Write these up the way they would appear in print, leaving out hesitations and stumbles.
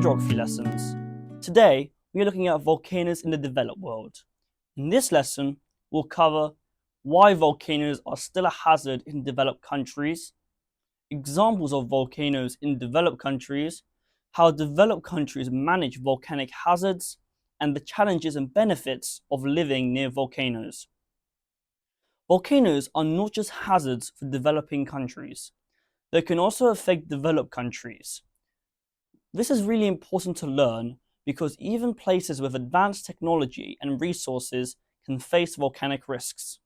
geography lessons. Today, we are looking at volcanoes in the developed world. In this lesson, we'll cover why volcanoes are still a hazard in developed countries, examples of volcanoes in developed countries, how developed countries manage volcanic hazards, and the challenges and benefits of living near volcanoes. Volcanoes are not just hazards for developing countries. They can also affect developed countries. This is really important to learn because even places with advanced technology and resources can face volcanic risks.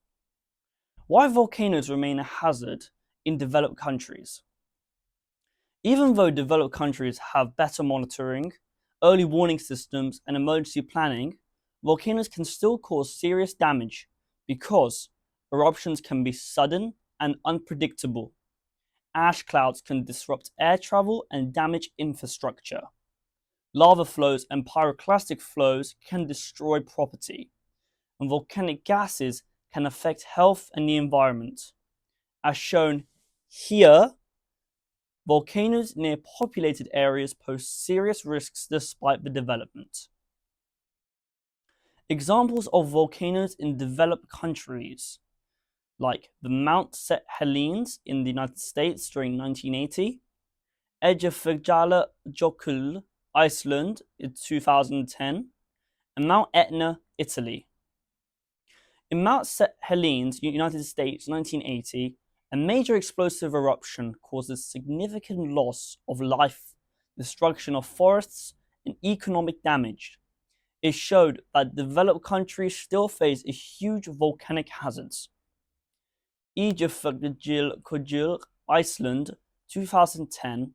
Why volcanoes remain a hazard in developed countries? Even though developed countries have better monitoring, early warning systems, and emergency planning, volcanoes can still cause serious damage because eruptions can be sudden and unpredictable. Ash clouds can disrupt air travel and damage infrastructure. Lava flows and pyroclastic flows can destroy property, and volcanic gases can affect health and the environment. As shown here, volcanoes near populated areas pose serious risks despite the development. Examples of volcanoes in developed countries, like the Mount St. Helens in the United States during 1980, Edexcel B, Iceland in 2010, and Mount Etna, Italy. In Mount St. Helens, United States, 1980, a major explosive eruption causes significant loss of life, destruction of forests, and economic damage. It showed that developed countries still face a huge volcanic hazards. Edexcel, Iceland, 2010.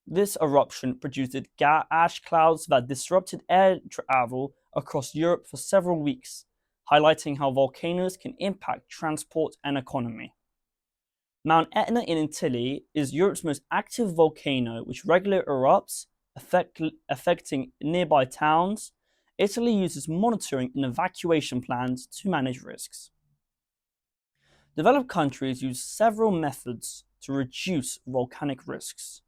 This eruption produced ash clouds that disrupted air travel across Europe for several weeks, highlighting how volcanoes can impact transport and economy. Mount Etna in Italy is Europe's most active volcano, which regularly erupts, affecting nearby towns. Italy uses monitoring and evacuation plans to manage risks. Developed countries use several methods to reduce volcanic risks.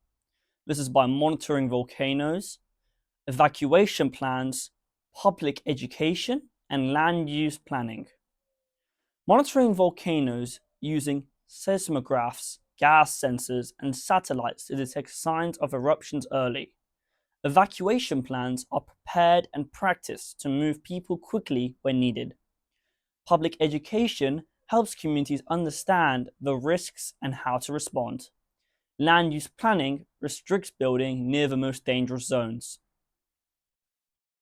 This is by monitoring volcanoes, evacuation plans, public education, and land use planning. Monitoring volcanoes using seismographs, gas sensors, and satellites to detect signs of eruptions early. Evacuation plans are prepared and practiced to move people quickly when needed. Public education helps communities understand the risks and how to respond. Land use planning restricts building near the most dangerous zones.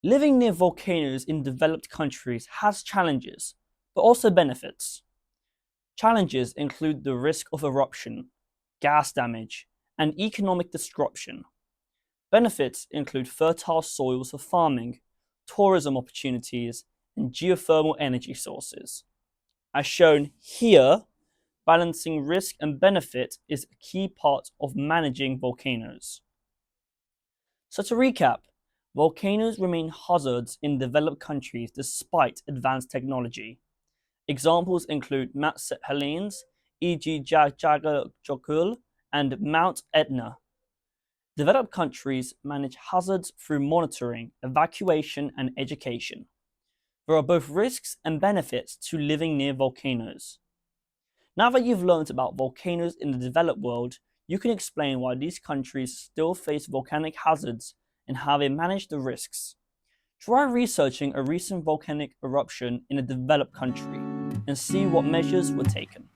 Living near volcanoes in developed countries has challenges, but also benefits. Challenges include the risk of eruption, gas damage, and economic disruption. Benefits include fertile soils for farming, tourism opportunities, and geothermal energy sources. As shown here, balancing risk and benefit is a key part of managing volcanoes. So to recap, volcanoes remain hazards in developed countries despite advanced technology. Examples include Mount St. Helens, Edexcel, and Mount Etna. Developed countries manage hazards through monitoring, evacuation, and education. There are both risks and benefits to living near volcanoes. Now that you've learned about volcanoes in the developed world, you can explain why these countries still face volcanic hazards and how they manage the risks. Try researching a recent volcanic eruption in a developed country and see what measures were taken.